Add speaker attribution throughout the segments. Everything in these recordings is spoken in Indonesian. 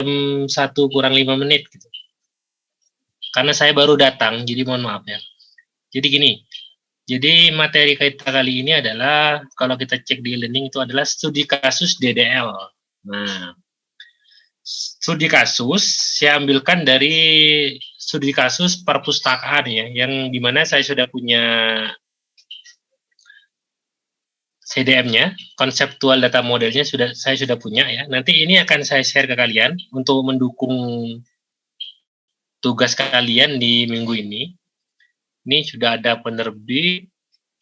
Speaker 1: 1:05 gitu. Karena saya baru datang, jadi mohon maaf ya. Jadi gini, jadi materi kita kali ini adalah, kalau kita cek di e-learning itu adalah studi kasus DDL. Nah, studi kasus saya ambilkan dari studi kasus perpustakaan ya, yang dimana saya sudah punya CDM-nya, konseptual data modelnya saya sudah punya ya. Nanti ini akan saya share ke kalian untuk mendukung tugas kalian di minggu ini. Ini sudah ada penerbit,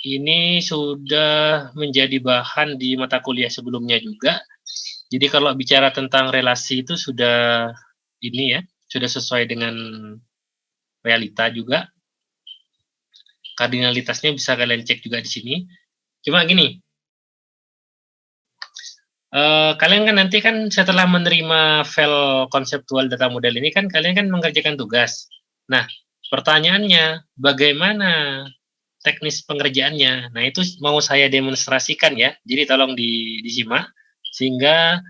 Speaker 1: ini sudah menjadi bahan di mata kuliah sebelumnya juga. Jadi kalau bicara tentang relasi itu sudah ini ya, sudah sesuai dengan realita juga. Kardinalitasnya bisa kalian cek juga di sini. Cuma gini, kalian kan nanti kan setelah menerima file konseptual data model ini kan kalian kan mengerjakan tugas. Nah, pertanyaannya bagaimana teknis pengerjaannya? Nah, itu mau saya demonstrasikan ya. Jadi tolong disimak sehingga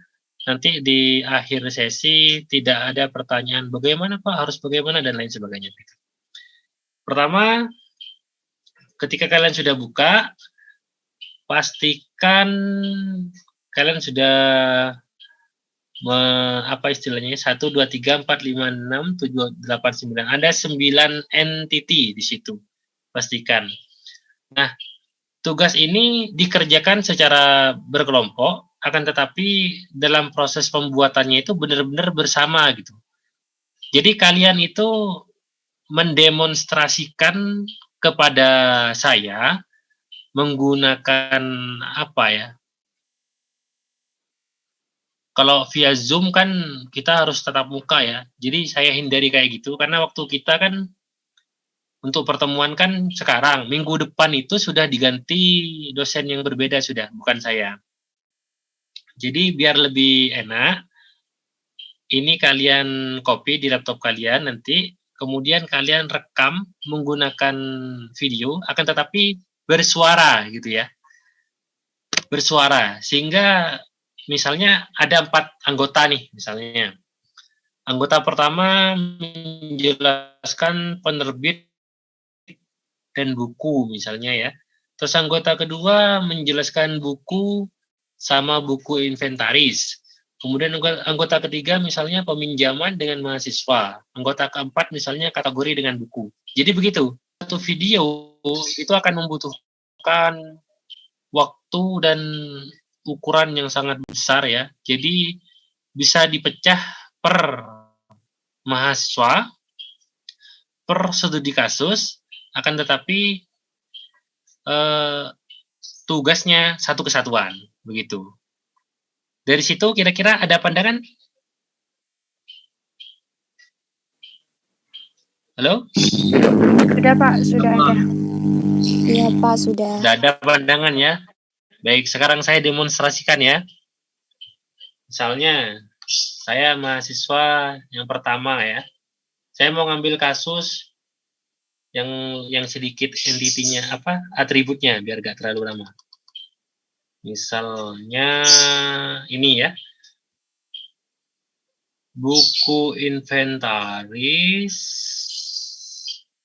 Speaker 1: nanti di akhir sesi tidak ada pertanyaan bagaimana Pak, harus bagaimana dan lain sebagainya. Pertama, ketika kalian sudah buka, pastikan kalian sudah apa istilahnya 1 2 3 4 5 6 7 8 9. Ada 9 entity di situ. Pastikan. Nah, tugas ini dikerjakan secara berkelompok, akan tetapi dalam proses pembuatannya itu benar-benar bersama gitu. Jadi kalian itu mendemonstrasikan kepada saya menggunakan apa ya? Kalau via Zoom kan kita harus tatap muka ya. Jadi saya hindari kayak gitu karena waktu kita kan untuk pertemuan kan sekarang, minggu depan itu sudah diganti dosen yang berbeda sudah, bukan saya. Jadi biar lebih enak, ini kalian copy di laptop kalian nanti, kemudian kalian rekam menggunakan video, akan tetapi bersuara gitu ya. Bersuara, sehingga misalnya ada 4 anggota nih misalnya. Anggota pertama menjelaskan penerbit dan buku misalnya ya. Terus anggota kedua menjelaskan buku sama buku inventaris. Kemudian anggota ketiga misalnya peminjaman dengan mahasiswa. Anggota keempat misalnya kategori dengan buku. Jadi begitu. Satu video itu akan membutuhkan waktu dan ukuran yang sangat besar ya. Jadi bisa dipecah per mahasiswa, per studi kasus, akan tetapi tugasnya satu kesatuan, begitu. Dari situ kira-kira ada pandangan? Halo?
Speaker 2: Sudah Pak, sudah ada.
Speaker 3: Iya Pak, sudah.
Speaker 1: Sudah ada pandangan ya? Baik, sekarang saya demonstrasikan ya. Misalnya, saya mahasiswa yang pertama ya. Saya mau ngambil kasus yang sedikit entitinya apa atributnya biar gak terlalu lama. Misalnya ini ya. Buku inventaris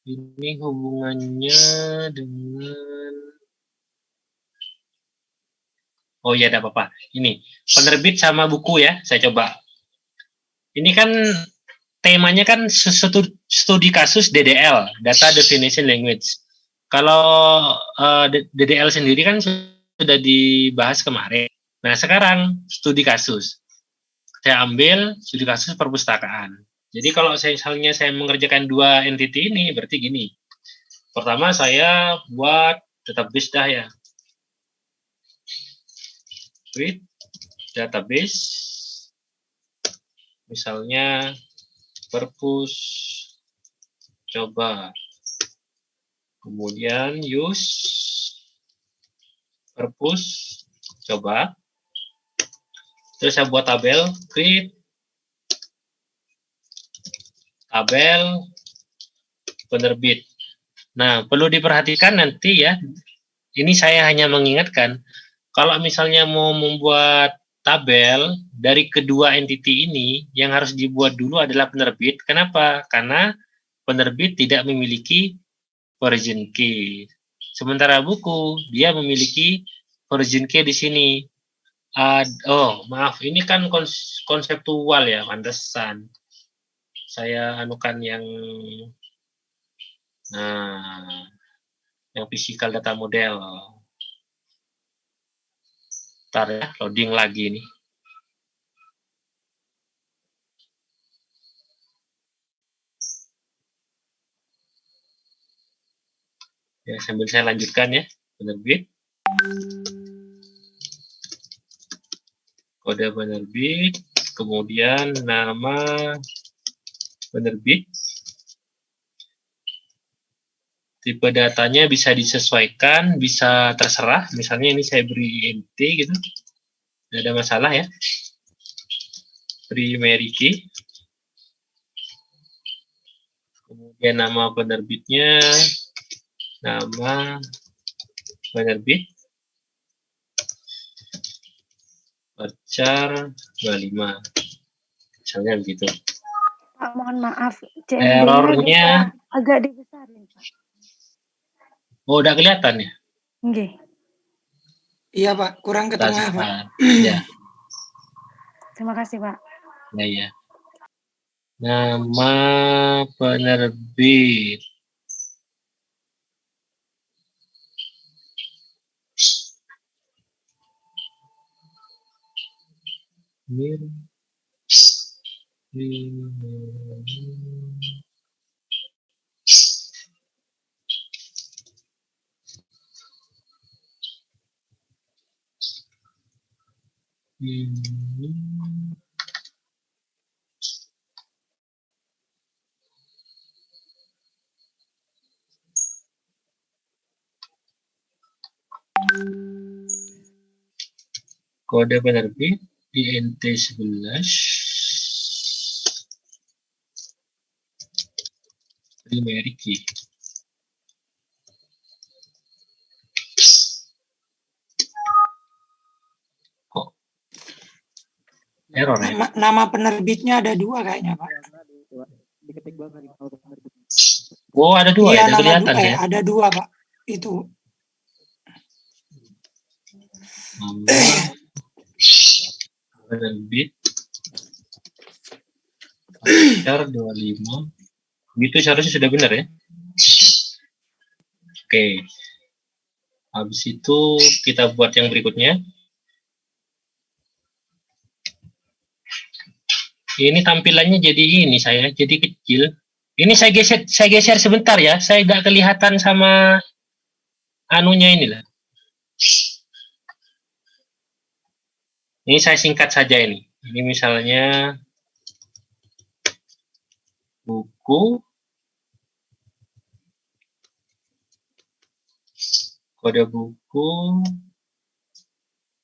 Speaker 1: ini hubungannya dengan oh ya, tidak apa-apa. Ini penerbit sama buku ya, saya coba. Ini kan temanya kan studi kasus DDL, Data Definition Language. Kalau DDL sendiri kan sudah dibahas kemarin. Nah, sekarang studi kasus. Saya ambil studi kasus perpustakaan. Jadi kalau misalnya saya mengerjakan 2 entity ini, berarti gini. Pertama saya buat database dah ya. Create database. Misalnya perpus coba. Kemudian use perpus coba. Terus saya buat tabel, create tabel penerbit. Nah, perlu diperhatikan nanti ya, ini saya hanya mengingatkan, kalau misalnya mau membuat tabel dari kedua entity ini yang harus dibuat dulu adalah penerbit. Kenapa? Karena penerbit tidak memiliki origin key. Sementara buku dia memiliki origin key di sini. Oh, maaf, ini kan konseptual ya, pantesan. Saya anukan yang physical data model. Ntar ya, loading lagi nih. Ya, sambil saya lanjutkan ya, penerbit. Kode penerbit, kemudian nama penerbit. Tipe datanya bisa disesuaikan, bisa terserah. Misalnya ini saya beri int gitu. Tidak ada masalah ya. Primary key. Kemudian nama penerbitnya, nama penerbit, varchar 25. Misalnya begitu.
Speaker 2: Pak, mohon maaf.
Speaker 1: Errornya
Speaker 2: agak dibesarin, Pak.
Speaker 1: Oh, udah kelihatan ya?
Speaker 2: Nggih.
Speaker 4: Iya, Pak. Kurang ke tengah, Pak.
Speaker 1: Ya.
Speaker 2: Terima kasih, Pak.
Speaker 1: Ya. Nama penerbit. Kode penerbit INT11 primary key. Kok error ya?
Speaker 4: Nama penerbitnya ada 2 kayaknya, Pak.
Speaker 1: Oh, ada 2
Speaker 4: iya,
Speaker 1: ya? Ada kelihatan ya?
Speaker 4: Ada 2, Pak. Itu.
Speaker 1: Nama penerbit varchar 25. Itu seharusnya sudah benar ya? Oke. Habis itu kita buat yang berikutnya. Ini tampilannya jadi ini jadi kecil. Ini saya geser sebentar ya. Saya nggak kelihatan sama anunya inilah. Ini saya singkat saja ini. Ini misalnya buku, kode buku,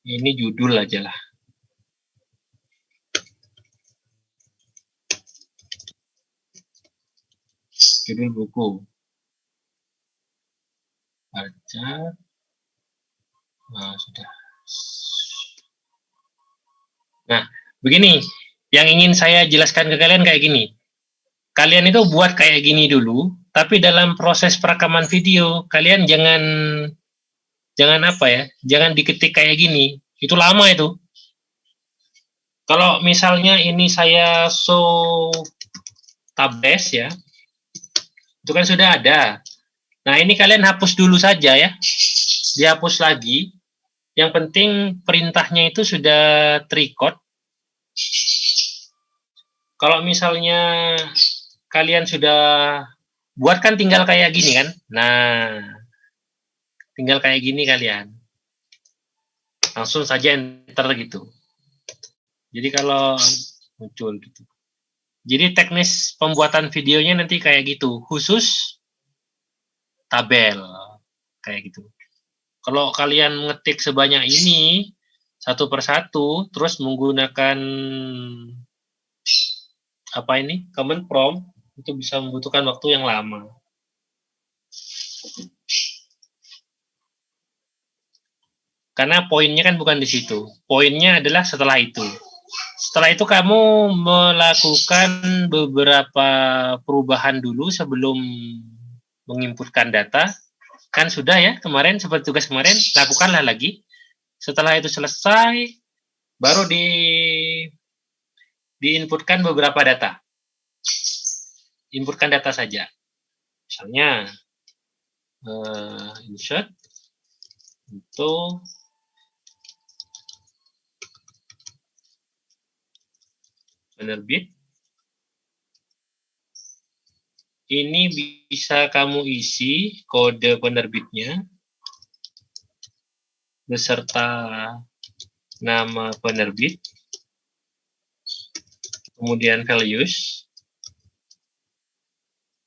Speaker 1: ini judul aja lah. Judul buku. Baca. Nah, sudah. Nah, begini. Yang ingin saya jelaskan ke kalian kayak gini. Kalian itu buat kayak gini dulu, tapi dalam proses perekaman video, kalian jangan apa ya, jangan diketik kayak gini. Itu lama itu. Kalau misalnya ini saya show tabes ya, itu kan sudah ada. Nah, ini kalian hapus dulu saja ya. Dihapus lagi. Yang penting perintahnya itu sudah terrecord. Kalau misalnya kalian sudah buat kan tinggal kayak gini kan. Nah, tinggal kayak gini kalian. Langsung saja enter gitu. Jadi kalau muncul gitu. Jadi teknis pembuatan videonya nanti kayak gitu. Khusus tabel. Kayak gitu. Kalau kalian ngetik sebanyak ini, satu persatu, terus menggunakan apa ini, command prompt, itu bisa membutuhkan waktu yang lama. Karena poinnya kan bukan di situ. Poinnya adalah setelah itu. Setelah itu kamu melakukan beberapa perubahan dulu sebelum menginputkan data. Kan sudah ya, kemarin seperti tugas kemarin, lakukanlah lagi. Setelah itu selesai, baru diinputkan beberapa data. Inputkan data saja. Misalnya, insert untuk penerbit. Ini bisa kamu isi kode penerbitnya beserta nama penerbit, kemudian values,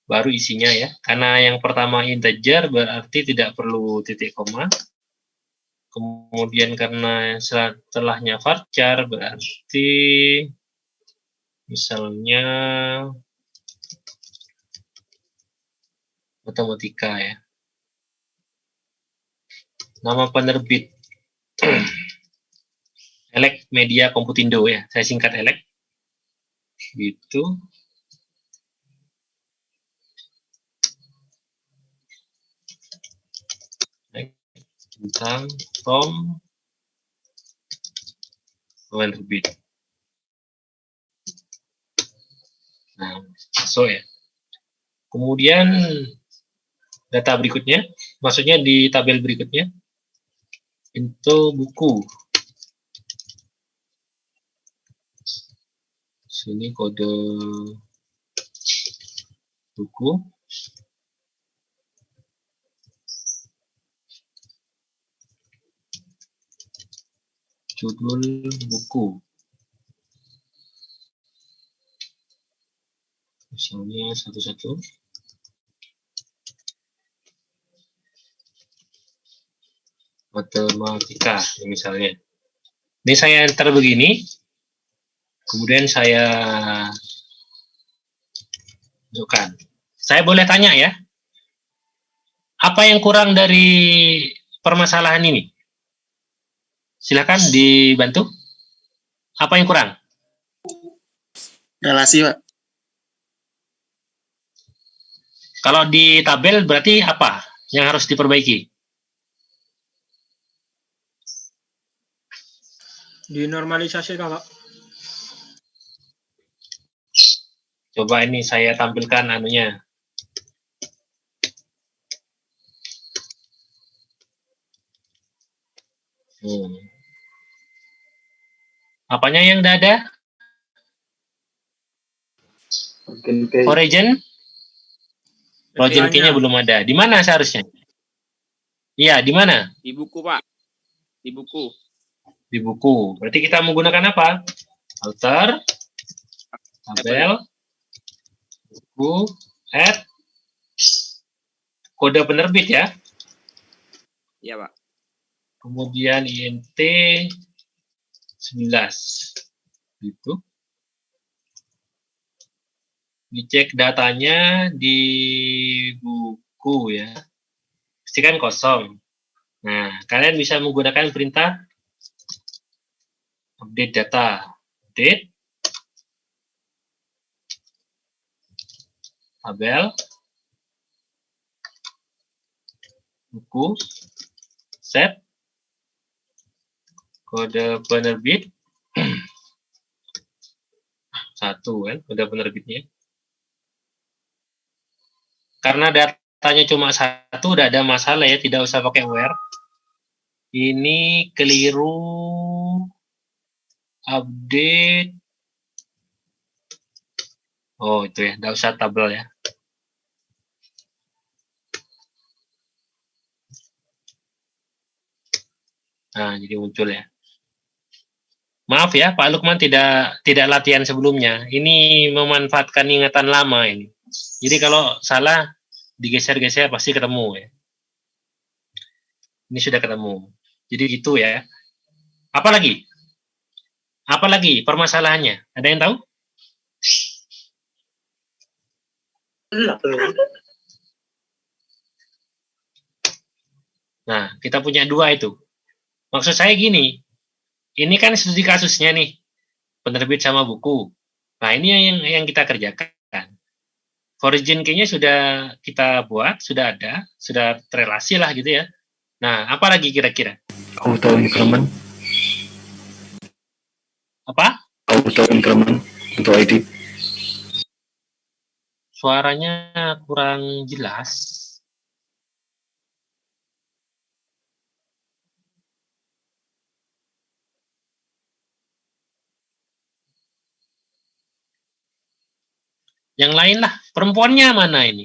Speaker 1: baru isinya ya. Karena yang pertama integer berarti tidak perlu titik koma. Kemudian karena setelahnya varchar berarti misalnya matematika ya. Nama penerbit Elek Media Komputindo ya, saya singkat Elek. Gitu. Tentang from penerbit. Nah, masuk ya. Kemudian data berikutnya, maksudnya di tabel berikutnya, itu buku. Sini kode buku. Judul buku. Misalnya satu-satu. Matematika misalnya. Ini saya enter begini, kemudian saya masukkan. Saya boleh tanya ya, apa yang kurang dari permasalahan ini? Silakan dibantu. Apa yang kurang?
Speaker 5: Relasi, Pak.
Speaker 1: Kalau di tabel berarti apa yang harus diperbaiki?
Speaker 5: Dinormalisasi, Pak.
Speaker 1: Coba ini saya tampilkan anunya. Apanya yang tidak ada? Origin? Origin key-nya belum ada. Di mana seharusnya? Iya, di mana?
Speaker 6: Di buku, Pak. Di buku.
Speaker 1: Di buku. Berarti kita menggunakan apa? Alter, tabel, buku, add, kode penerbit ya.
Speaker 6: Iya, Pak.
Speaker 1: Kemudian INT 11. Gitu. Dicek datanya di buku ya. Pastikan kosong. Nah, kalian bisa menggunakan perintah update data. Update tabel buku set kode penerbit 1 kan kode penerbitnya. Karena datanya cuma 1 udah ada masalah ya, tidak usah pakai where. Ini keliru update. Oh itu ya, tidak usah tabel ya. Nah jadi muncul ya. Maaf ya Pak Lukman tidak latihan sebelumnya. Ini memanfaatkan ingatan lama ini. Jadi kalau salah digeser-geser pasti ketemu ya. Ini sudah ketemu. Jadi gitu ya. Apalagi? Apalagi permasalahannya? Ada yang tahu? Nah, kita punya 2 itu. Maksud saya gini, ini kan studi kasusnya nih, penerbit sama buku. Nah, ini yang kita kerjakan. Origin key-nya sudah kita buat, sudah ada, sudah terrelasi lah gitu ya. Nah, apa lagi kira-kira?
Speaker 7: Auto increment,
Speaker 1: Apa?
Speaker 7: auto increment untuk ID.
Speaker 1: Suaranya kurang jelas. Yang lain lah, perempuannya mana ini?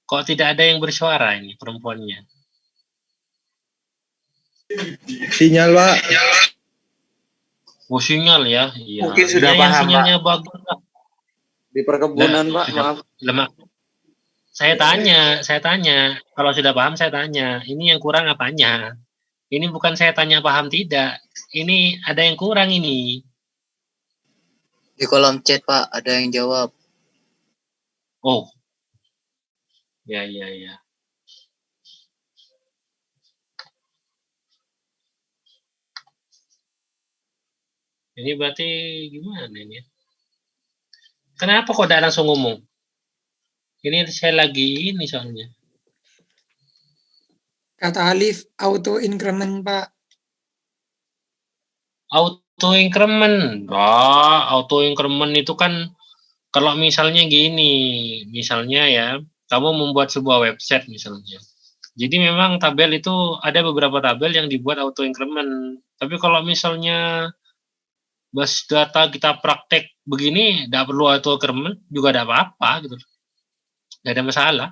Speaker 1: Kok tidak ada yang bersuara ini perempuannya?
Speaker 5: Sinyal, Pak.
Speaker 1: Oh, sinyal ya? Iya.
Speaker 8: Mungkin sudah
Speaker 1: Yang
Speaker 8: paham,
Speaker 1: sinyalnya bagus lah.
Speaker 8: Di perkebunan, Pak, maaf.
Speaker 1: Lemak. Saya tanya. Kalau sudah paham saya tanya. Ini yang kurang apanya? Ini bukan saya tanya paham tidak. Ini ada yang kurang ini.
Speaker 9: Di kolom chat, Pak, ada yang jawab.
Speaker 1: Oh. Ya. Ini berarti gimana ini? Kenapa kok tidak langsung ngomong? Ini saya lagi ini soalnya.
Speaker 4: Kata Alif, auto increment, Pak.
Speaker 1: Auto increment. Auto increment itu kan kalau misalnya gini, misalnya ya, kamu membuat sebuah website misalnya. Jadi memang tabel itu ada beberapa tabel yang dibuat auto increment. Tapi kalau misalnya bas data kita praktek begini, tidak perlu auto increment juga tidak apa-apa gitu. Tidak ada masalah.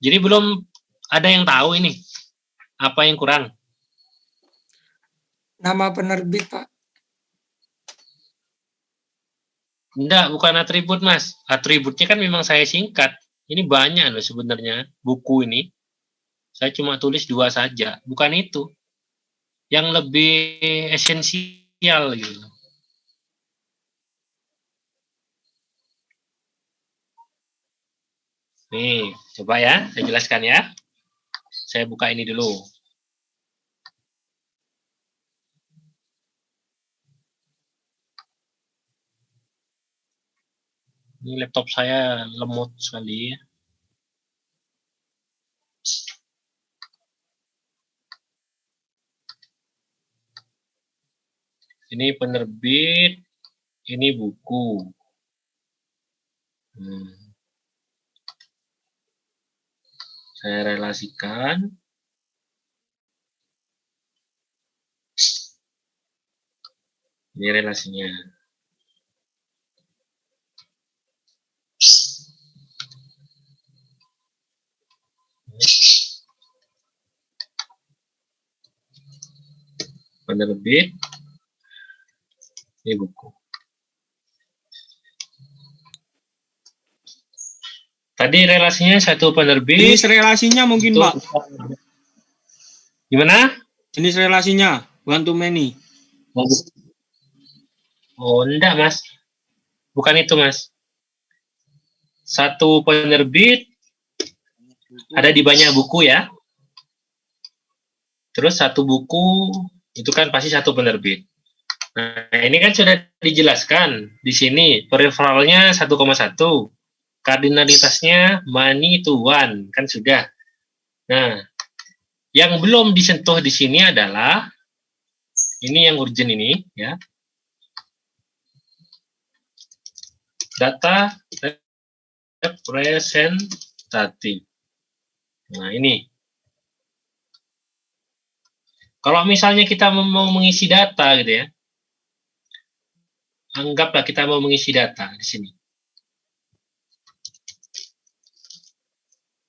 Speaker 1: Jadi belum ada yang tahu ini apa yang kurang.
Speaker 4: Nama penerbit, Pak.
Speaker 1: Enggak, bukan atribut, Mas. Atributnya kan memang saya singkat. Ini banyak loh sebenarnya buku ini. Saya cuma tulis 2 saja. Bukan itu. Yang lebih esensial gitu. Nih, coba ya, saya jelaskan ya. Saya buka ini dulu. Ini laptop saya lemot sekali. Ini penerbit, ini buku. Saya relasikan. Ini relasinya. Penerbit, ini buku. Tadi relasinya satu penerbit.
Speaker 5: Jenis relasinya mungkin, Pak.
Speaker 1: Gimana?
Speaker 5: Jenis relasinya, one to many.
Speaker 1: Oh, enggak, Mas. Bukan itu, Mas. Satu penerbit ada di banyak buku ya. Terus satu buku itu kan pasti satu penerbit. Nah, ini kan sudah dijelaskan di sini. Peripheralnya 1,1. Kardinalitasnya money to one, kan sudah. Nah, yang belum disentuh di sini adalah ini yang urgent ini ya. Data representative. Nah, ini. Kalau misalnya kita mau mengisi data gitu ya. Anggaplah kita mau mengisi data di sini.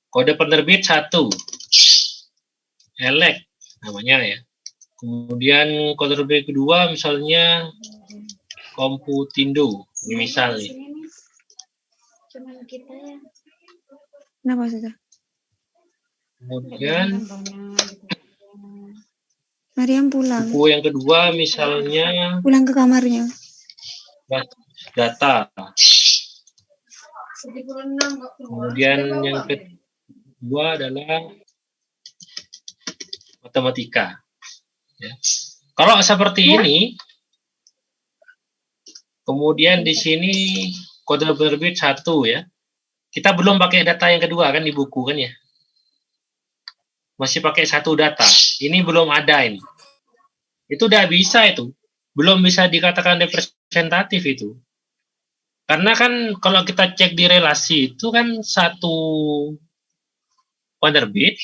Speaker 1: Kode penerbit 1. Elect namanya ya. Kemudian kode penerbit kedua misalnya Komputindo. Ini misal nih.
Speaker 3: Kenapa, Ustaz?
Speaker 1: Kemudian
Speaker 3: Mariam pulang.
Speaker 1: buku yang kedua misalnya
Speaker 3: Pulang ke kamarnya.
Speaker 1: data. Kemudian yang kedua adalah matematika. Ya. Kalau seperti ini, kemudian di sini kode penerbit 1 ya. Kita belum pakai data yang kedua kan di buku kan ya. Masih pakai 1 data. Ini belum ada ini. Itu udah bisa itu. Belum bisa dikatakan representatif itu. Karena kan kalau kita cek di relasi itu kan 1 penerbit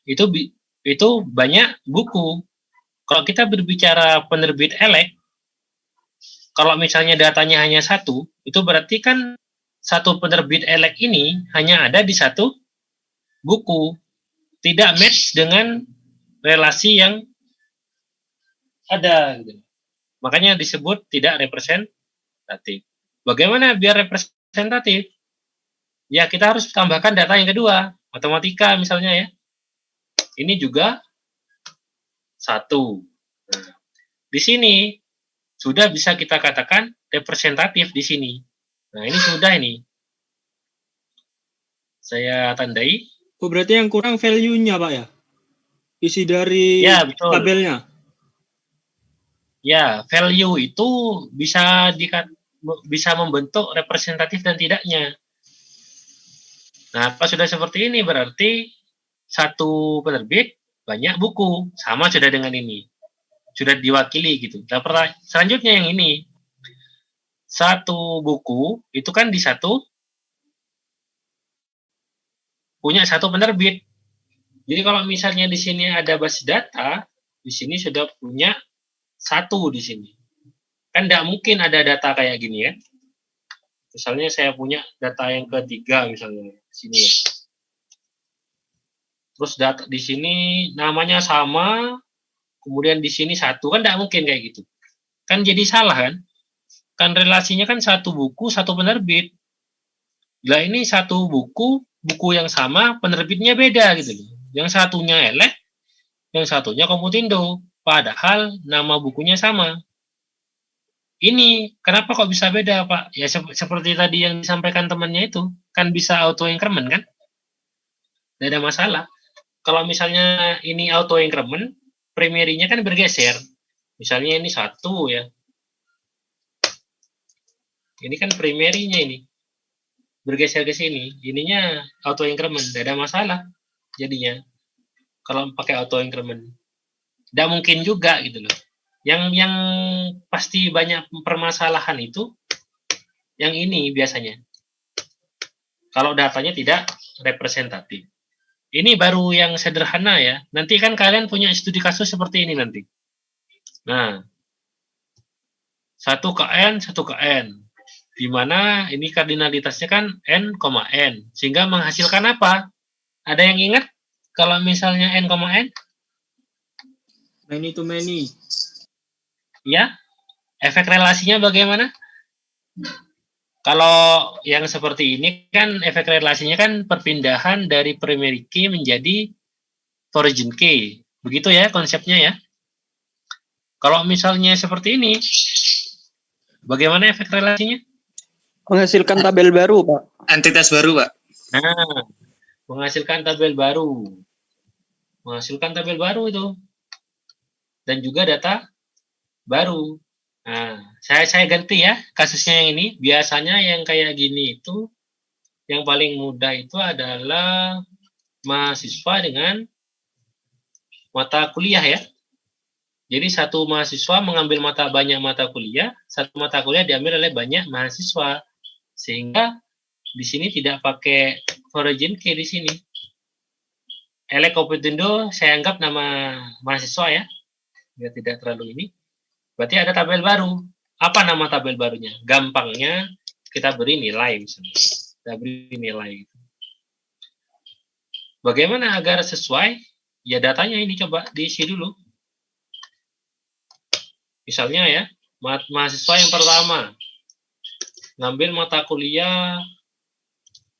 Speaker 1: itu banyak buku. Kalau kita berbicara penerbit elek, kalau misalnya datanya hanya 1, itu berarti kan 1 penerbit elek ini hanya ada di 1 buku. Tidak match dengan relasi yang ada. Gitu. Makanya disebut tidak representatif. Bagaimana biar representatif? Ya kita harus tambahkan data yang kedua. Matematika misalnya ya. Ini juga 1. Nah, di sini sudah bisa kita katakan representatif di sini. Nah, ini sudah ini. Saya tandai.
Speaker 5: Oh, berarti yang kurang value-nya, Pak ya? Isi dari
Speaker 1: Ya, betul.
Speaker 5: tabelnya.
Speaker 1: Ya, value itu bisa membentuk representatif dan tidaknya. Nah, pas sudah seperti ini berarti 1 penerbit banyak buku, sama sudah dengan ini. Sudah diwakili gitu. Nah, selanjutnya yang ini. 1 buku itu kan di 1 punya 1 penerbit. Jadi kalau misalnya di sini ada basis data, di sini sudah punya 1 di sini. Kan tidak mungkin ada data kayak gini ya. Misalnya saya punya data yang ketiga misalnya di sini ya. Terus data di sini namanya sama, kemudian di sini 1, kan tidak mungkin kayak gitu. Kan jadi salah kan? Kan relasinya kan 1 buku, 1 penerbit. Lah ini 1 buku yang sama, penerbitnya beda gitu loh. Yang satunya elek, yang satunya Komputindo. Padahal nama bukunya sama. Ini kenapa kok bisa beda, Pak? Ya seperti tadi yang disampaikan temannya itu, kan bisa auto increment kan? Tidak ada masalah. Kalau misalnya ini auto increment, primary-nya kan bergeser. Misalnya ini 1 ya. Ini kan primary-nya ini. Bergeser ke sini. Ininya auto increment, tidak ada masalah jadinya. Kalau pakai auto increment. Tidak mungkin juga gitu loh. Yang pasti banyak permasalahan itu yang ini biasanya. Kalau datanya tidak representatif. Ini baru yang sederhana ya. Nanti kan kalian punya studi kasus seperti ini nanti. Nah, 1 ke N, 1 ke N. Di mana ini kardinalitasnya kan N, N. Sehingga menghasilkan apa? Ada yang ingat? Kalau misalnya N, N?
Speaker 5: Many to many.
Speaker 1: Ya, efek relasinya bagaimana? Kalau yang seperti ini kan efek relasinya kan perpindahan dari primary key menjadi origin key. Begitu ya konsepnya ya. Kalau misalnya seperti ini, bagaimana efek relasinya?
Speaker 10: Menghasilkan tabel baru, Pak.
Speaker 9: Entitas baru, Pak.
Speaker 1: Nah, menghasilkan tabel baru. Menghasilkan tabel baru itu. Dan juga data baru. Nah, saya ganti ya kasusnya yang ini. Biasanya yang kayak gini itu yang paling mudah itu adalah mahasiswa dengan mata kuliah ya. Jadi 1 mahasiswa mengambil banyak mata kuliah, 1 mata kuliah diambil oleh banyak mahasiswa. Sehingga di sini tidak pakai origin key di sini. Elek Komputindo saya anggap nama mahasiswa ya. Biar tidak terlalu ini. Berarti ada tabel baru. Apa nama tabel barunya? Gampangnya kita beri nilai misalnya. Kita beri nilai. Bagaimana agar sesuai? Ya datanya ini coba diisi dulu. Misalnya ya, mahasiswa yang pertama ngambil mata kuliah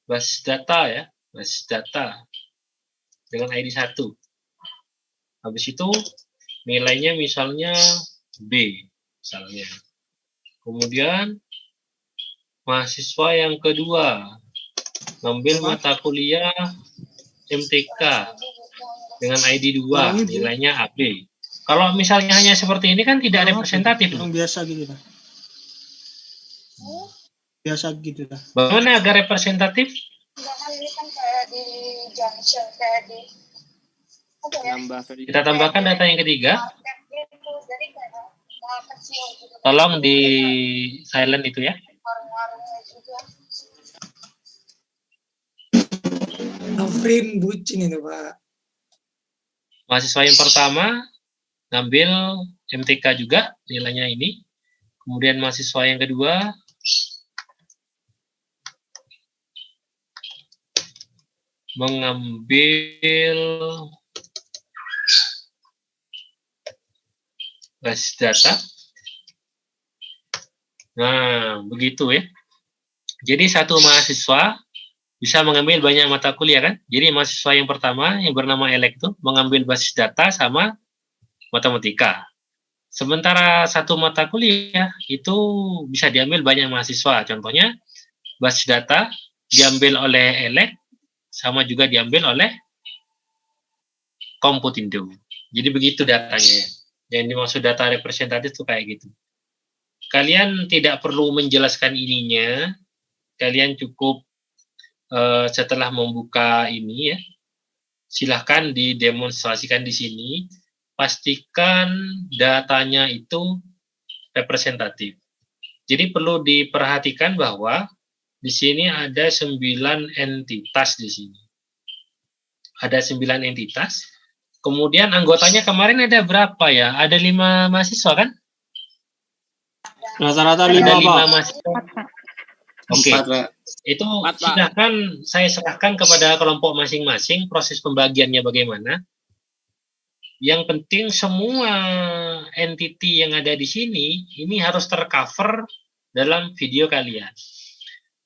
Speaker 1: basis data ya, basis data dengan ID 1. Habis itu nilainya misalnya B misalnya. Kemudian Mahasiswa yang kedua ngambil mata kuliah MTK dengan ID 2, nilainya AB. Kalau misalnya hanya seperti ini kan tidak representatif.
Speaker 5: Yang biasa gitu dah. Biasa gitu dah.
Speaker 1: Bagaimana agar representatif?
Speaker 6: Nambah
Speaker 1: Kita tambahkan data yang ketiga. Tolong di silent itu ya.
Speaker 4: Nofrin bucin itu Pak.
Speaker 1: Mahasiswa yang pertama ngambil MTK juga, nilainya ini. Kemudian mahasiswa yang kedua mengambil basis data. Nah, begitu ya. Jadi satu mahasiswa bisa mengambil banyak mata kuliah kan? Jadi mahasiswa yang pertama yang bernama Elek itu mengambil basis data sama matematika. Sementara satu mata kuliah itu bisa diambil banyak mahasiswa. Contohnya basis data diambil oleh Elek sama juga diambil oleh Komputindo. Jadi begitu datanya. Yang dimaksud data representatif itu kayak gitu. Kalian tidak perlu menjelaskan ininya. Kalian cukup setelah membuka ini ya, silahkan didemonstrasikan di sini. Pastikan datanya itu representatif. Jadi perlu diperhatikan bahwa di sini ada 9 entitas di sini. Ada 9 entitas. Kemudian anggotanya kemarin ada berapa ya? Ada 5 mahasiswa kan?
Speaker 5: Rata-rata
Speaker 1: Ada
Speaker 5: 5
Speaker 1: 5
Speaker 5: Pak.
Speaker 1: mahasiswa. Oke. Itu silahkan saya serahkan kepada kelompok masing-masing proses pembagiannya bagaimana. Yang penting semua entity yang ada di sini ini harus tercover dalam video kalian.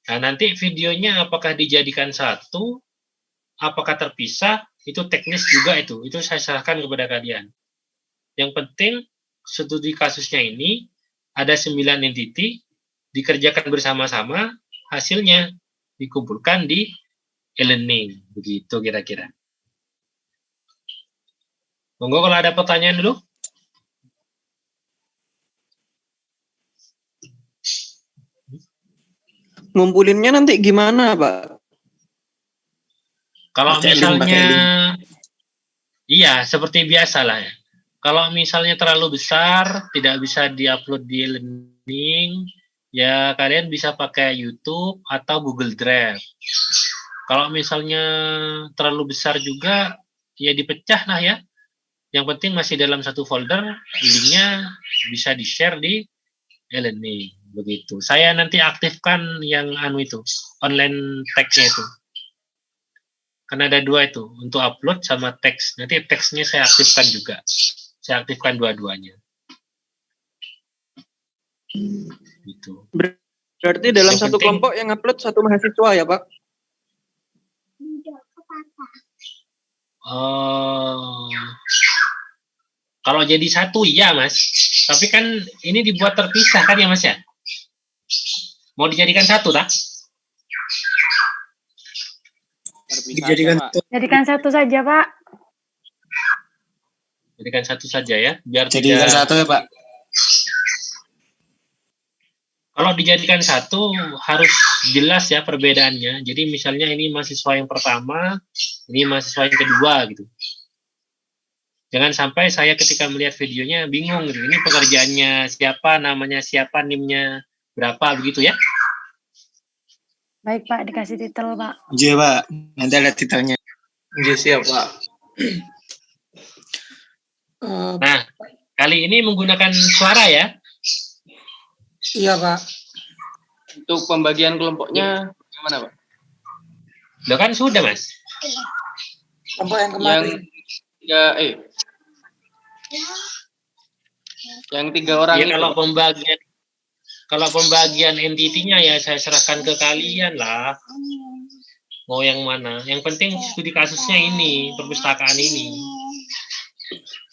Speaker 1: Nah, nanti videonya apakah dijadikan satu, apakah terpisah, itu teknis juga itu. Itu saya serahkan kepada kalian. Yang penting studi kasusnya ini ada 9 entity dikerjakan bersama-sama, hasilnya dikumpulkan di e-learning. Begitu kira-kira. Monggo kalau ada pertanyaan dulu.
Speaker 10: Ngumpulinnya nanti gimana, Pak?
Speaker 1: Kalau misalnya, iya seperti biasa lah ya. Kalau misalnya terlalu besar, tidak bisa diupload di e-learning, ya kalian bisa pakai YouTube atau Google Drive. Kalau misalnya terlalu besar juga, ya dipecah lah ya. Yang penting masih dalam satu folder, linknya bisa di-share di e-learning. Begitu. Saya nanti aktifkan yang itu, online text-nya itu. Karena ada 2 itu, untuk upload sama teks. Nanti teksnya saya aktifkan juga. Saya aktifkan dua-duanya. Gitu.
Speaker 10: Berarti dalam
Speaker 1: Yang
Speaker 10: satu
Speaker 1: penting-
Speaker 10: kelompok yang upload satu mahasiswa ya, Pak?
Speaker 1: Kalau jadi satu iya Mas, tapi kan ini dibuat terpisah kan ya Mas ya? Mau dijadikan satu tak?
Speaker 4: Dijadikan
Speaker 2: Jadikan satu saja, Pak.
Speaker 1: Jadikan satu saja ya, biar
Speaker 8: Jadikan
Speaker 1: tidak.
Speaker 8: satu ya Pak.
Speaker 1: Kalau dijadikan satu harus jelas ya perbedaannya. Jadi misalnya ini mahasiswa yang pertama, ini mahasiswa yang kedua gitu. Jangan sampai saya ketika melihat videonya bingung gitu. Ini pekerjaannya siapa, namanya siapa, NIM-nya berapa begitu ya.
Speaker 2: Baik, Pak. Dikasih titel, Pak.
Speaker 8: Iya Pak, nanti ada titelnya.
Speaker 9: Iya siap Pak.
Speaker 1: Nah, kali ini menggunakan suara ya.
Speaker 4: Iya Pak.
Speaker 9: Untuk pembagian kelompoknya gimana Pak?
Speaker 1: Loh kan sudah Mas.
Speaker 4: Kelompok yang kemarin.
Speaker 9: Yang 3 orang
Speaker 1: Ya
Speaker 9: itu.
Speaker 1: kalau pembagian entitinya ya saya serahkan ke kalian lah. Mau yang mana? Yang penting studi kasusnya ini, perpustakaan ini.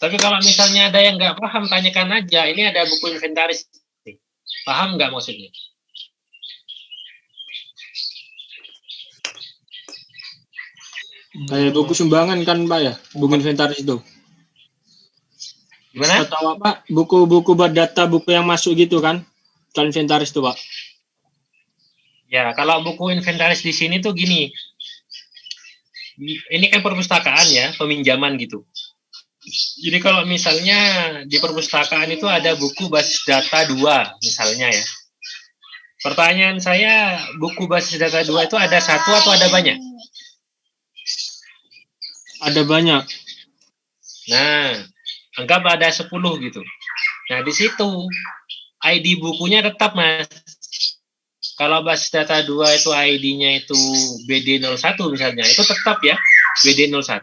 Speaker 1: Tapi kalau misalnya ada yang nggak paham, tanyakan aja. Ini ada buku inventaris. Paham nggak maksudnya?
Speaker 5: Kayak buku sumbangan kan Pak ya, buku inventaris itu.
Speaker 1: Gimana?
Speaker 5: Atau apa? Buku-buku buat data buku yang masuk gitu kan? Kan inventaris tuh Pak.
Speaker 1: Ya, kalau buku inventaris di sini tuh gini. Ini kan perpustakaan ya, peminjaman gitu. Jadi kalau misalnya di perpustakaan itu ada buku basis data 2 misalnya ya. Pertanyaan saya, buku basis data 2 itu ada satu atau ada banyak?
Speaker 5: Ada banyak.
Speaker 1: Nah, anggap ada 10 gitu. Nah, di situ ID bukunya tetap, Mas. Kalau basis data 2 itu ID-nya itu BD01 misalnya, itu tetap ya, BD01.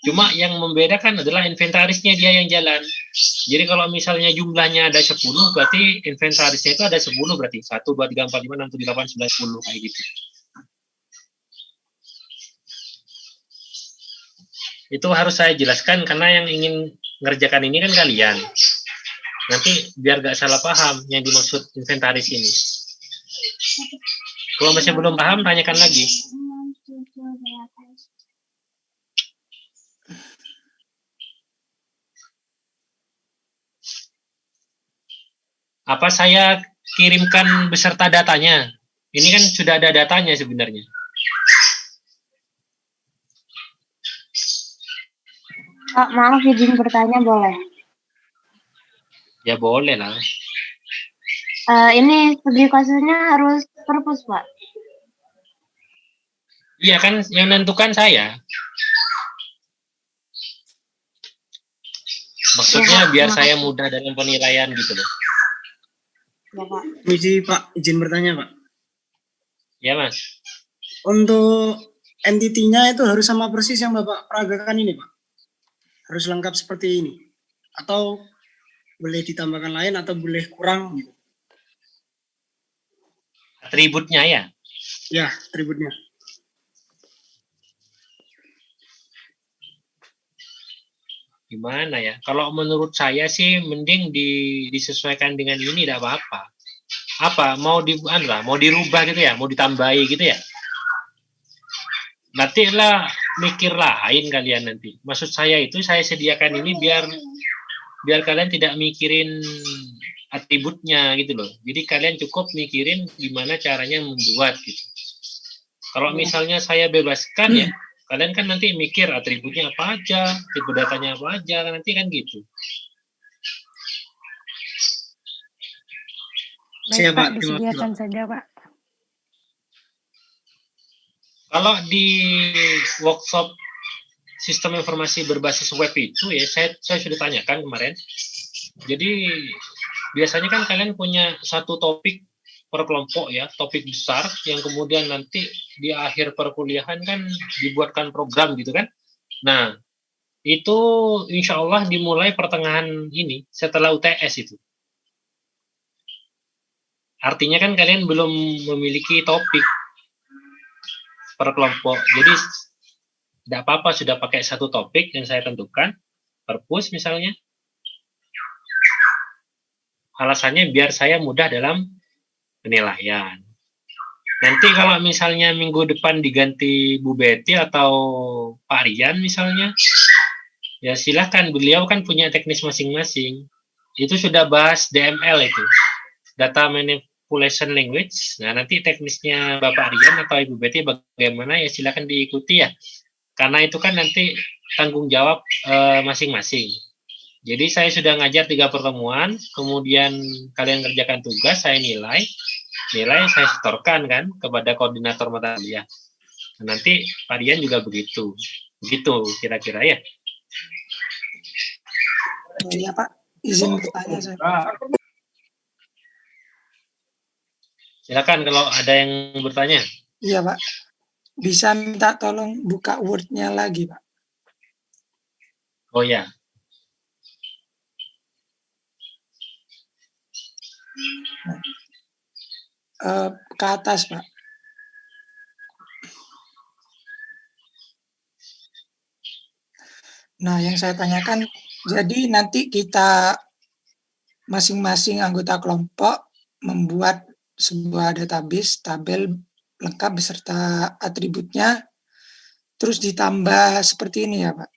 Speaker 1: Cuma yang membedakan adalah inventarisnya dia yang jalan. Jadi kalau misalnya jumlahnya ada 10, berarti inventarisnya itu ada 10 berarti. 1, 2, 3, 4, 5, 6, 7, 8, 9, 10, kayak gitu. Itu harus saya jelaskan karena yang ingin ngerjakan ini kan kalian. Nanti biar gak salah paham yang dimaksud inventaris ini. Kalau masih belum paham, tanyakan lagi. Apa saya kirimkan beserta datanya? Ini kan sudah ada datanya sebenarnya.
Speaker 2: Pak, maaf izin bertanya boleh?
Speaker 1: Ya boleh lah.
Speaker 2: Ini studi kasusnya harus perpus, Pak.
Speaker 1: Iya kan, yang menentukan saya. Maksudnya
Speaker 2: Ya,
Speaker 1: biar
Speaker 2: makasih.
Speaker 1: saya mudah dalam penilaian gitu loh.
Speaker 2: Ya, Pak.
Speaker 8: Pak, izin bertanya Pak.
Speaker 1: Ya Mas.
Speaker 8: Untuk entity-nya itu harus sama persis yang Bapak peragakan ini Pak? Harus lengkap seperti ini? Atau boleh ditambahkan lain atau boleh kurang gitu?
Speaker 1: Atributnya ya.
Speaker 8: Ya, atributnya.
Speaker 1: Gimana ya? Kalau menurut saya sih mending disesuaikan dengan ini, tidak apa-apa. Apa? Mau dirubah gitu ya? Mau ditambahi gitu ya? Nanti lah mikir lain kalian nanti. Maksud saya itu saya sediakan ini biar kalian tidak mikirin atributnya gitu loh. Jadi kalian cukup mikirin gimana caranya membuat gitu. Kalau misalnya saya bebaskan ya, kalian kan nanti mikir atributnya apa aja, tipe datanya apa aja, nanti kan gitu.
Speaker 2: Baik,
Speaker 8: Siap,
Speaker 2: Pak,
Speaker 8: Pak. Terima kasih,
Speaker 2: disediakan
Speaker 8: Pak.
Speaker 2: saja, Pak.
Speaker 1: Kalau di workshop sistem informasi berbasis web itu ya, saya sudah tanyakan kemarin. Jadi biasanya kan kalian punya satu topik per kelompok ya, topik besar yang kemudian nanti di akhir perkuliahan kan dibuatkan program gitu kan. Nah, itu insya Allah dimulai pertengahan ini setelah UTS itu. Artinya kan kalian belum memiliki topik per kelompok. Jadi tidak apa-apa sudah pakai satu topik yang saya tentukan, perpus misalnya. Alasannya biar saya mudah dalam penilaian. Nanti kalau misalnya minggu depan diganti Bu Betty atau Pak Rian misalnya, ya silahkan, beliau kan punya teknis masing-masing. Itu sudah bahas DML itu, Data Manipulation Language. Nah nanti teknisnya Bapak Rian atau Ibu Betty bagaimana ya silahkan diikuti ya. Karena itu kan nanti tanggung jawab masing-masing. Jadi saya sudah ngajar 3 pertemuan, kemudian kalian kerjakan tugas, saya nilai saya setorkan kan kepada koordinator mata kuliah. Nah, nanti Pak Rian juga begitu kira-kira ya.
Speaker 4: Iya Pak, izin bertanya saya.
Speaker 1: Silakan kalau ada yang bertanya.
Speaker 4: Iya Pak, bisa minta tolong buka Word-nya lagi Pak.
Speaker 1: Oh ya.
Speaker 4: Ke atas Pak. Nah, yang saya tanyakan, jadi nanti kita masing-masing anggota kelompok membuat sebuah database tabel lengkap beserta atributnya terus ditambah seperti ini ya Pak.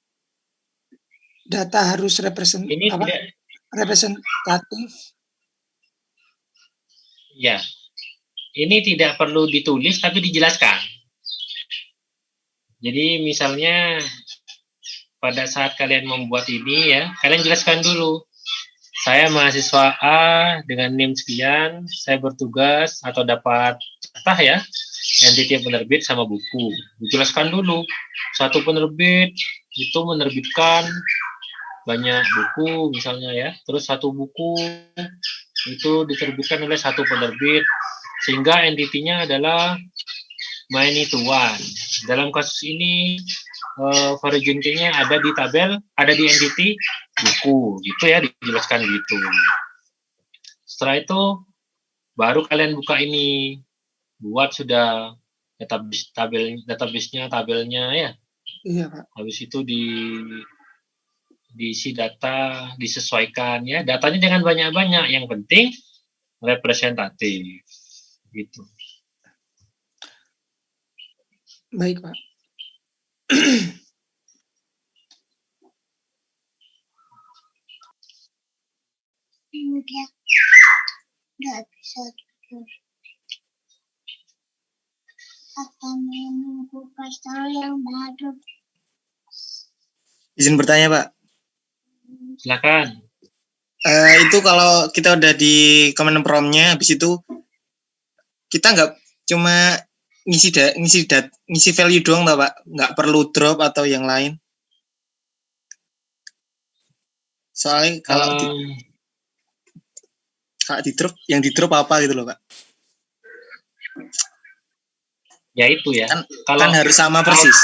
Speaker 4: Data harus
Speaker 1: Ini tidak,
Speaker 4: representatif.
Speaker 1: ya, ini tidak perlu ditulis tapi dijelaskan. Jadi misalnya pada saat kalian membuat ini ya, kalian jelaskan dulu. Saya mahasiswa A dengan NIM sekian, saya bertugas atau dapat jatah ya, entiti penerbit sama buku. Dijelaskan dulu. Satu penerbit itu menerbitkan banyak buku misalnya ya, terus satu buku itu diterbitkan oleh satu penerbit, sehingga entitinya adalah many to one. Dalam kasus ini origin key-nya ada di tabel, ada di entity buku, gitu ya, dijelaskan gitu. Setelah itu baru kalian buka ini, buat sudah database-nya, tabelnya ya.
Speaker 4: Iya Pak.
Speaker 1: Habis itu diisi data, disesuaikan ya. Datanya jangan banyak-banyak, yang penting representatif gitu.
Speaker 4: Baik Pak.
Speaker 2: Nggak bisa tidur. Akan menunggu pasal yang baru.
Speaker 10: Izin bertanya Pak.
Speaker 1: Silakan.
Speaker 10: Itu kalau kita udah di command prompt-nya, habis itu kita nggak cuma ngisi value doang Pak, nggak perlu drop atau yang lain. Soalnya kalau di drop, yang di drop apa gitu loh Pak?
Speaker 1: Ya itu ya.
Speaker 10: Kan harus sama persis.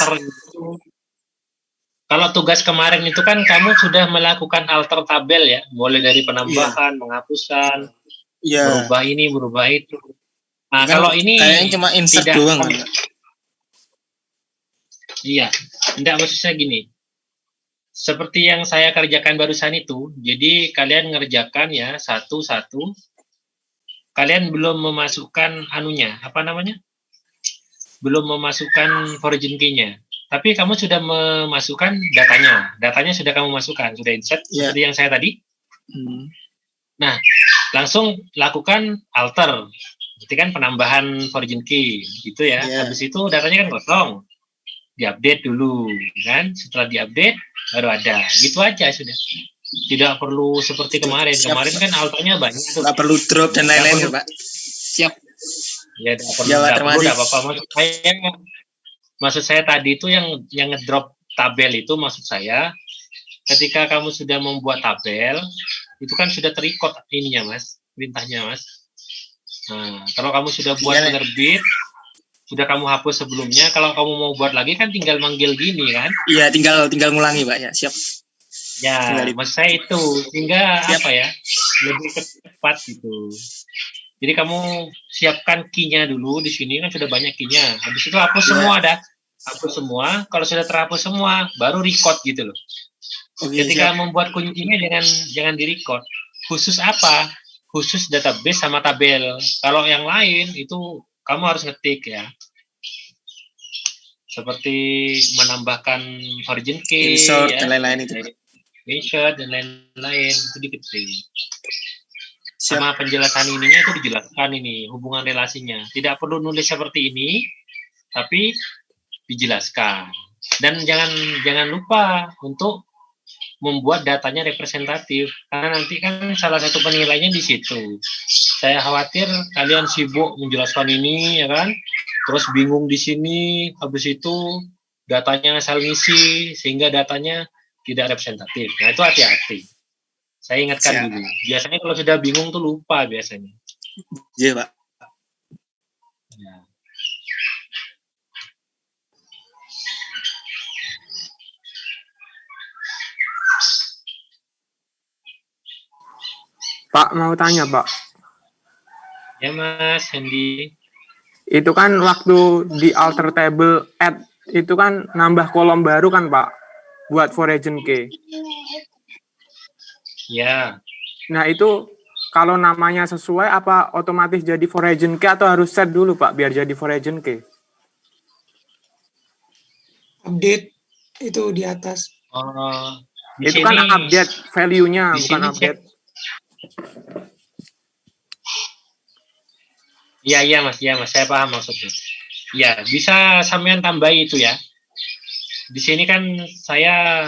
Speaker 1: Kalau tugas kemarin itu kan kamu sudah melakukan alter tabel ya, mulai dari penambahan, menghapuskan, berubah ini, berubah itu. Nah, kalau ini
Speaker 10: kayaknya cuma insert doang kan?
Speaker 1: Iya, tidak, maksud saya gini. Seperti yang saya kerjakan barusan itu, jadi kalian ngerjakan ya satu-satu. Kalian belum memasukkan anunya, apa namanya? Belum memasukkan origin key-nya. Tapi kamu sudah memasukkan datanya. Datanya sudah kamu masukkan, sudah insert seperti yang saya tadi. Nah, langsung lakukan alter. Berarti kan penambahan origin key, gitu ya. Habis itu datanya kan kosong. Diupdate dulu, kan? Setelah diupdate baru ada. Gitu aja sudah. Tidak perlu seperti kemarin. Kemarin kan alternya banyak.
Speaker 10: Nggak perlu drop dan lain-lain ya Pak. Siap.
Speaker 1: Ya, tidak perlu apa-apa. Maksud saya tadi itu yang ngedrop tabel itu, maksud saya ketika kamu sudah membuat tabel itu kan sudah terikot ininya Mas, perintahnya Mas. Nah, kalau kamu sudah buat penerbit, sudah kamu hapus sebelumnya, kalau kamu mau buat lagi kan tinggal manggil gini kan?
Speaker 10: Iya, tinggal ngulangi Pak ya, siap.
Speaker 1: Ya, maksud saya itu sehingga apa ya, lebih cepat gitu. Jadi kamu siapkan key-nya dulu di sini kan sudah banyak key-nya. Habis itu hapus semua dah. Hapus semua. Kalau sudah terhapus semua, baru record gitu loh. Ketika membuat kuncinya jangan di-record. Khusus apa? Khusus database sama tabel. Kalau yang lain itu kamu harus ngetik ya. Seperti menambahkan origin key,
Speaker 10: insert
Speaker 1: ya,
Speaker 10: dan lain-lain itu.
Speaker 1: Insert dan lain-lain itu diketik. Sama penjelasan ininya itu dijelaskan ini hubungan relasinya. Tidak perlu nulis seperti ini, tapi dijelaskan. Dan jangan lupa untuk membuat datanya representatif, karena nanti kan salah satu penilainya di situ. Saya khawatir kalian sibuk menjelaskan ini ya kan, terus bingung di sini, habis itu datanya asal ngisi sehingga datanya tidak representatif. Nah itu hati-hati. Saya ingatkan dulu. Biasanya kalau sudah bingung tuh lupa biasanya.
Speaker 10: Iya Pak.
Speaker 1: Ya.
Speaker 11: Pak, mau tanya Pak.
Speaker 1: Ya Mas Hendy.
Speaker 11: Itu kan waktu di alter table add itu kan nambah kolom baru kan Pak, buat origin key.
Speaker 1: Ya.
Speaker 11: Nah itu kalau namanya sesuai apa otomatis jadi origin key atau harus set dulu Pak biar jadi origin key?
Speaker 4: update itu di atas.
Speaker 1: Oh, di
Speaker 11: Itu kan
Speaker 1: sini
Speaker 11: update value-nya,
Speaker 1: di
Speaker 11: bukan
Speaker 1: sini
Speaker 11: update.
Speaker 1: Iya Mas, saya paham maksudnya. Ya, bisa sampean tambahi itu ya. Di sini kan saya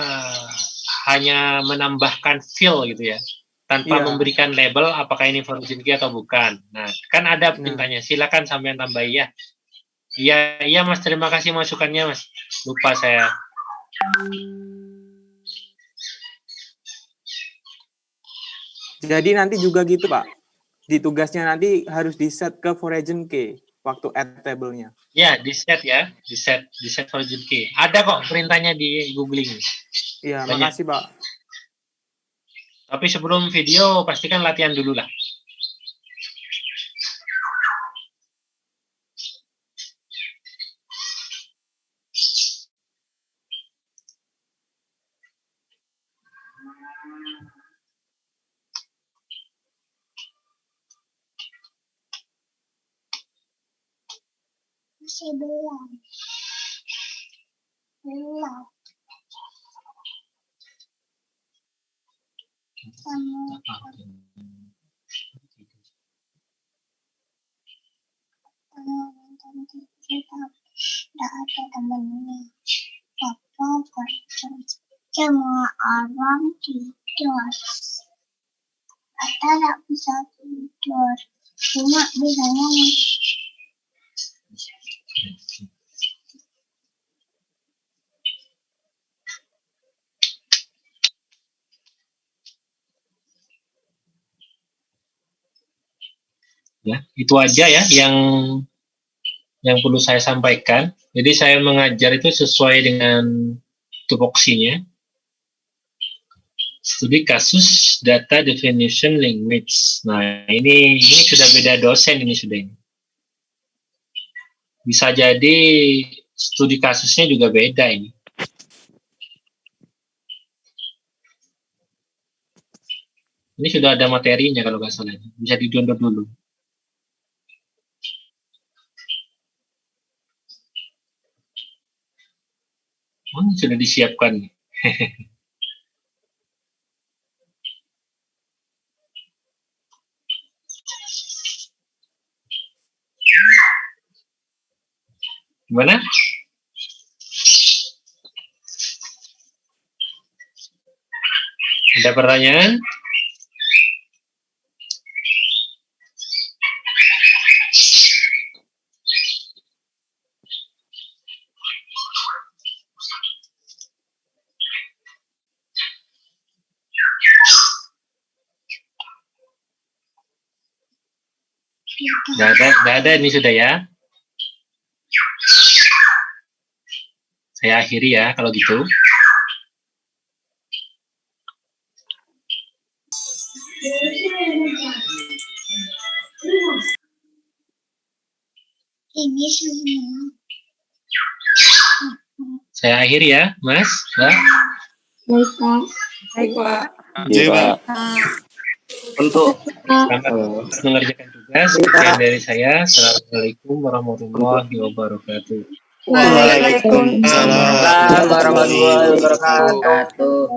Speaker 1: hanya menambahkan fill gitu ya, tanpa
Speaker 11: Iya.
Speaker 1: memberikan label apakah ini origin key atau bukan. Nah, kan ada
Speaker 11: Nah.
Speaker 1: perintahnya. Silakan sampean tambahi ya. Iya Mas, terima kasih masukannya Mas. Lupa saya.
Speaker 11: Jadi nanti juga gitu, Pak. Di tugasnya nanti harus di-set ke foreign key waktu add table-nya.
Speaker 1: Ya, di set origin key. Ada kok perintahnya di googling.
Speaker 11: Iya,
Speaker 1: Banyak.
Speaker 11: makasih, Pak.
Speaker 1: Tapi sebelum video pastikan latihan dulu lah.
Speaker 2: Masih belum. Belum. Sama kita tidak ada temennya. Papa kerja semua orang tidur. Kita tidak bisa tidur. Cuma bisanya
Speaker 1: Ya, itu aja ya yang perlu saya sampaikan. Jadi saya mengajar itu sesuai dengan tupoksinya. Studi kasus data definition language. Nah, ini sudah beda dosen ini sudah ini. Bisa jadi studi kasusnya juga beda ini. Ini sudah ada materinya kalau nggak salah. Bisa di-download dulu. Oh, sudah disiapkan nih. Gimana? Ada pertanyaan? Nggak ada ini sudah ya. Saya akhiri ya kalau gitu.
Speaker 2: ini semua.
Speaker 1: Saya akhiri ya, Mas. Mbak.
Speaker 2: Baik, Pak.
Speaker 4: Baik, Pak.
Speaker 10: Iya, Pak.
Speaker 7: Untuk
Speaker 1: Selamat mengerjakan tugas. Sekian dari saya. Assalamualaikum warahmatullahi wabarakatuh.
Speaker 10: Waalaikumsalam
Speaker 9: warahmatullahi wabarakatuh.